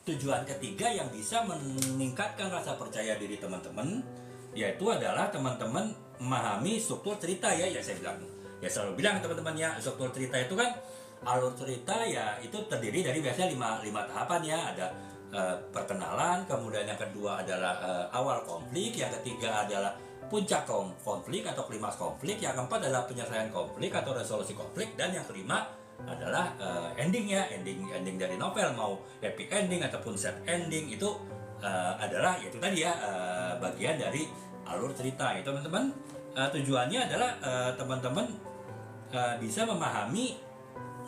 tujuan ketiga yang bisa meningkatkan rasa percaya diri teman-teman, yaitu adalah teman-teman memahami struktur cerita ya saya bilang. Ya selalu bilang teman-teman ya, struktur cerita itu kan alur cerita ya itu terdiri dari biasanya lima tahapan ya. Ada perkenalan, kemudian yang kedua adalah awal konflik, yang ketiga adalah puncak konflik atau klimaks konflik, yang keempat adalah penyelesaian konflik atau resolusi konflik, dan yang kelima adalah ending ya, ending dari novel, mau happy ending ataupun sad ending itu adalah yaitu tadi ya bagian dari alur cerita ya teman-teman. Tujuannya adalah teman-teman bisa memahami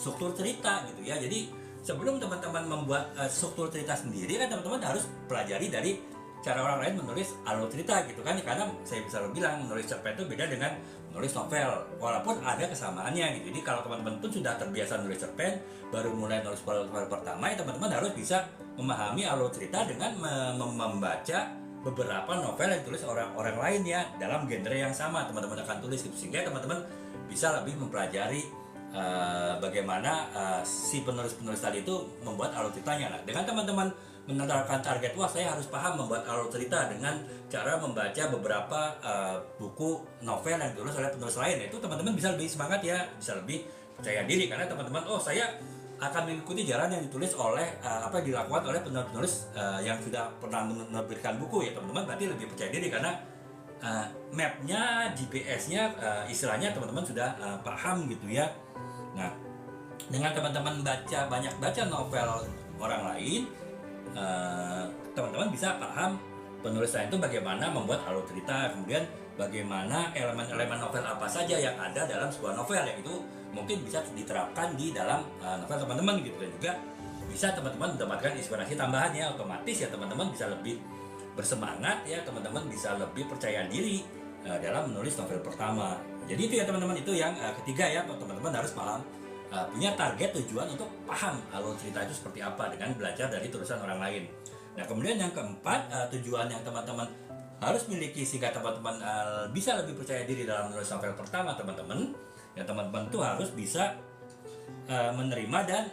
struktur cerita gitu ya. Jadi sebelum teman-teman membuat struktur cerita sendiri kan teman-teman harus pelajari dari cara orang lain menulis alur cerita gitu kan. Karena saya bisa bilang menulis cerpen itu beda dengan menulis novel, walaupun ada kesamaannya gitu. Jadi kalau teman-teman pun sudah terbiasa menulis cerpen, baru mulai nulis novel pertama ya teman-teman harus bisa memahami alur cerita dengan membaca beberapa novel yang ditulis orang-orang lain ya dalam genre yang sama teman-teman akan tulis gitu, sehingga teman-teman bisa lebih mempelajari bagaimana si penulis-penulis tadi itu membuat alur ceritanya. Nah, dengan teman-teman menetapkan target, wah saya harus paham membuat alur cerita dengan cara membaca beberapa buku novel yang ditulis oleh penulis lain, itu teman-teman bisa lebih semangat ya, bisa lebih percaya diri karena teman-teman saya akan mengikuti jalan yang ditulis oleh apa yang dilakukan oleh penulis yang sudah pernah menerbitkan buku ya teman-teman. Berarti lebih percaya diri karena mapnya, GPS-nya istilahnya teman-teman sudah paham gitu ya. Nah, dengan teman-teman banyak baca novel orang lain, teman-teman bisa paham penulis lain itu bagaimana membuat alur cerita, kemudian bagaimana elemen-elemen novel apa saja yang ada dalam sebuah novel yang itu mungkin bisa diterapkan di dalam novel teman-teman gitu, dan juga bisa teman-teman mendapatkan inspirasi tambahan ya, otomatis ya teman-teman bisa lebih bersemangat ya, teman-teman bisa lebih percaya diri dalam menulis novel pertama. Jadi itu ya teman-teman, itu yang ketiga ya, teman-teman harus paham punya target tujuan untuk paham alur cerita itu seperti apa dengan belajar dari tulisan orang lain. Nah kemudian yang keempat, tujuan yang teman-teman harus miliki sehingga teman-teman bisa lebih percaya diri dalam menulis novel pertama teman-teman, ya teman-teman tuh harus bisa menerima dan